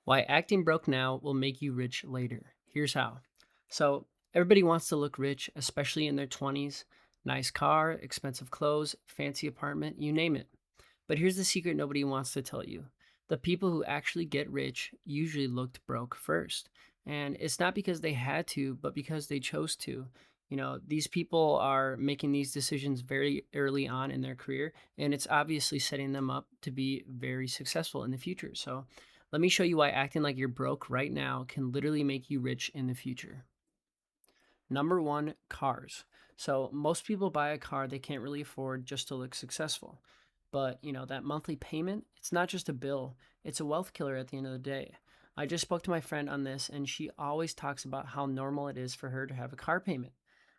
Why acting broke now will make you rich later. Here's how. So, everybody wants to look rich, especially in their 20s. Nice car, expensive clothes, fancy apartment, you name it. But here's the secret nobody wants to tell you. The people who actually get rich usually looked broke first. And it's not because they had to, but because they chose to. These people are making these decisions very early on in their career, and it's obviously setting them up to be very successful in the future. So, let me show you why acting like you're broke right now can literally make you rich in the future. Number one, cars. So most people buy a car they can't really afford just to look successful. But, that monthly payment, it's not just a bill, it's a wealth killer at the end of the day. I just spoke to my friend on this, and she always talks about how normal it is for her to have a car payment.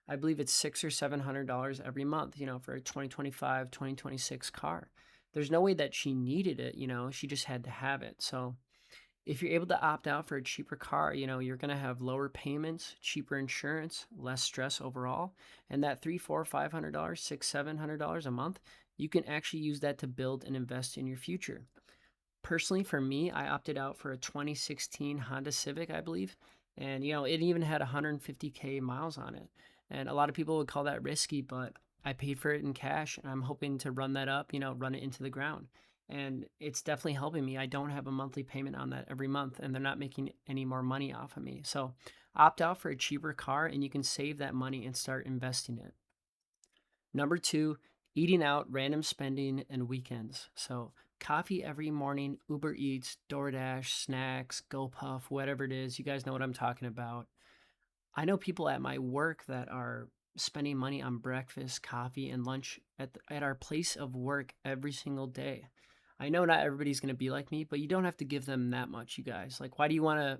I believe it's $600 or $700 every month, for a 2025, 2026 car. There's no way that she needed it, she just had to have it. So if you're able to opt out for a cheaper car, you're going to have lower payments, cheaper insurance, less stress overall. And that three, four, $500, six, $700 a month, you can actually use that to build and invest in your future. Personally, for me, I opted out for a 2016 Honda Civic, I believe. And, it even had 150K miles on it. And a lot of people would call that risky, but I paid for it in cash, and I'm hoping to run that up, run it into the ground. And it's definitely helping me. I don't have a monthly payment on that every month, and they're not making any more money off of me. So opt out for a cheaper car, and you can save that money and start investing it. Number two, eating out, random spending, and weekends. So, coffee every morning, Uber Eats, DoorDash, snacks, GoPuff, whatever it is. You guys know what I'm talking about. I know people at my work that are spending money on breakfast, coffee, and lunch at our place of work every single day. I know not everybody's going to be like me, but you don't have to give them that much, you guys. Like, why do you want to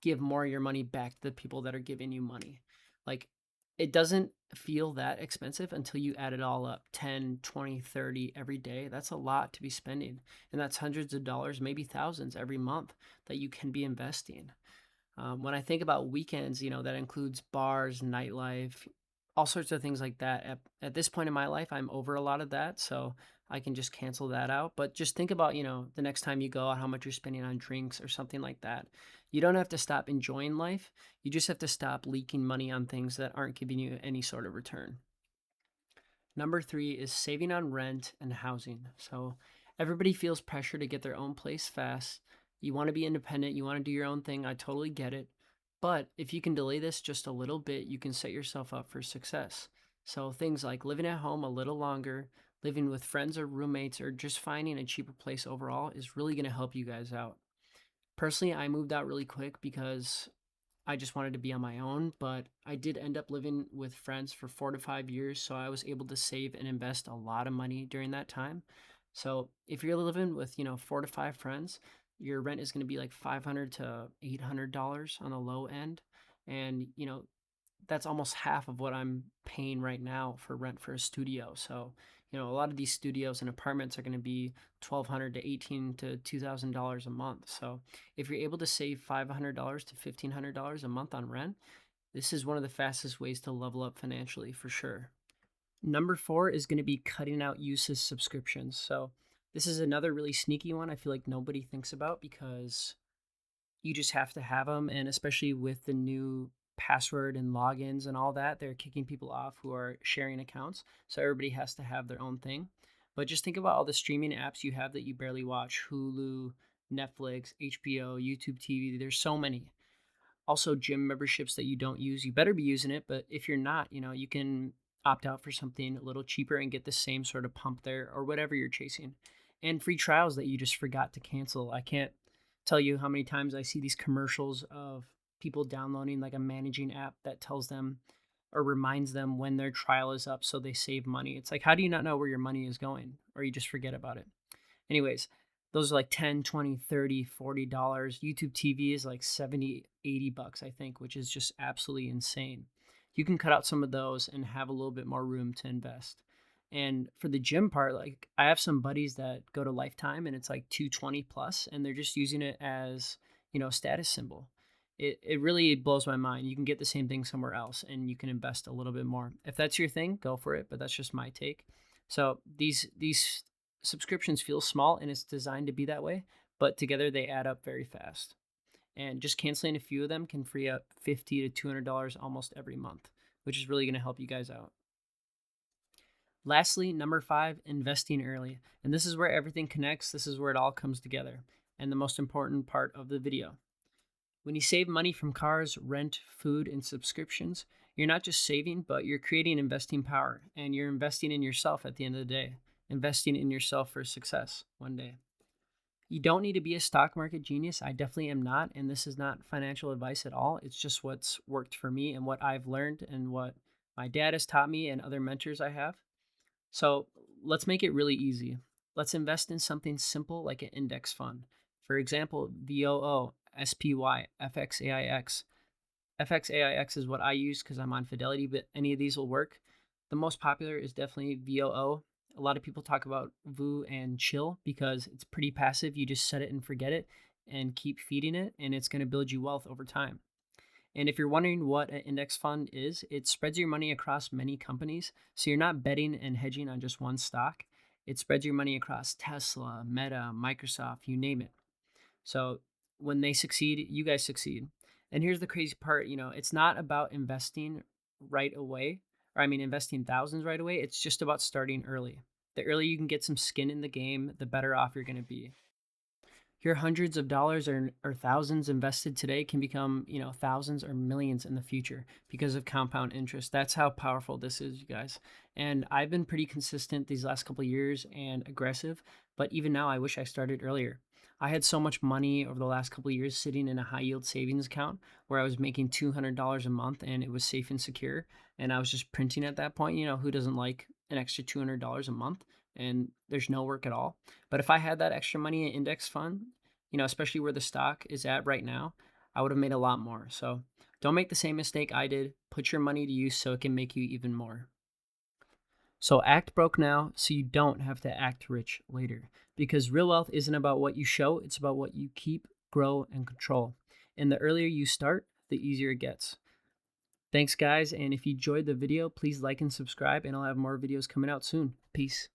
give more of your money back to the people that are giving you money? Like, it doesn't feel that expensive until you add it all up 10, 20, 30 every day. That's a lot to be spending. And that's hundreds of dollars, maybe thousands every month that you can be investing. When I think about weekends, that includes bars, nightlife, all sorts of things like that. At this point in my life, I'm over a lot of that, so I can just cancel that out. But just think about, the next time you go out, how much you're spending on drinks or something like that. You don't have to stop enjoying life. You just have to stop leaking money on things that aren't giving you any sort of return. Number three is saving on rent and housing. So everybody feels pressure to get their own place fast. You want to be independent, you want to do your own thing. I totally get it. But if you can delay this just a little bit, you can set yourself up for success. So things like living at home a little longer, living with friends or roommates, or just finding a cheaper place overall is really going to help you guys out. Personally, I moved out really quick because I just wanted to be on my own, but I did end up living with friends for 4 to 5 years, so I was able to save and invest a lot of money during that time. So if you're living with, 4 to 5 friends, your rent is going to be like $500 to $800 on the low end, and that's almost half of what I'm paying right now for rent for a studio. So, a lot of these studios and apartments are going to be 1,200 to 18 to $2,000 a month. So, if you're able to save $500 to $1,500 a month on rent, this is one of the fastest ways to level up financially for sure. Number four is going to be cutting out useless subscriptions. So, this is another really sneaky one I feel like nobody thinks about because you just have to have them, and especially with the new password and logins and all that, they're kicking people off who are sharing accounts, so everybody has to have their own thing. But just think about all the streaming apps you have that you barely watch: Hulu, Netflix, HBO, YouTube TV. There's so many. Also, gym memberships that you don't use, you better be using it, but if you're not, you can opt out for something a little cheaper and get the same sort of pump there or whatever you're chasing. And free trials that you just forgot to cancel. I can't tell you how many times I see these commercials of people downloading like a managing app that tells them or reminds them when their trial is up so they save money. It's like, how do you not know where your money is going? Or you just forget about it. Anyways, those are like 10, 20, 30, $40. YouTube TV is like 70, $80, I think, which is just absolutely insane. You can cut out some of those and have a little bit more room to invest. And for the gym part, like I have some buddies that go to Lifetime and it's like 220 plus, and they're just using it as, status symbol. It really blows my mind. You can get the same thing somewhere else and you can invest a little bit more. If that's your thing, go for it, but that's just my take. So these subscriptions feel small and it's designed to be that way, but together they add up very fast. And just canceling a few of them can free up $50 to $200 almost every month, which is really going to help you guys out. Lastly, number 5, investing early. And this is where everything connects. This is where it all comes together. And the most important part of the video. When you save money from cars, rent, food, and subscriptions, you're not just saving, but you're creating investing power. And you're investing in yourself at the end of the day, investing in yourself for success one day. You don't need to be a stock market genius. I definitely am not. And this is not financial advice at all. It's just what's worked for me and what I've learned and what my dad has taught me and other mentors I have. So let's make it really easy. Let's invest in something simple like an index fund. For example, VOO, SPY, FXAIX. FXAIX is what I use because I'm on Fidelity, but any of these will work. The most popular is definitely VOO. A lot of people talk about VOO and Chill because it's pretty passive. You just set it and forget it and keep feeding it, and it's going to build you wealth over time. And if you're wondering what an index fund is, it spreads your money across many companies. So you're not betting and hedging on just one stock. It spreads your money across Tesla, Meta, Microsoft, you name it. So when they succeed, you guys succeed. And here's the crazy part, it's not about investing right away, or investing thousands right away. It's just about starting early. The earlier you can get some skin in the game, the better off you're going to be. Your hundreds of dollars or thousands invested today can become, thousands or millions in the future because of compound interest. That's how powerful this is, you guys. And I've been pretty consistent these last couple of years and aggressive, but even now I wish I started earlier. I had so much money over the last couple of years sitting in a high yield savings account where I was making $200 a month and it was safe and secure. And I was just printing at that point. Who doesn't like an extra $200 a month? And there's no work at all. But if I had that extra money in index fund, especially where the stock is at right now, I would have made a lot more. So don't make the same mistake I did. Put your money to use so it can make you even more. So act broke now so you don't have to act rich later. Because real wealth isn't about what you show, it's about what you keep, grow, and control. And the earlier you start, the easier it gets. Thanks, guys. And if you enjoyed the video, please like and subscribe, and I'll have more videos coming out soon. Peace.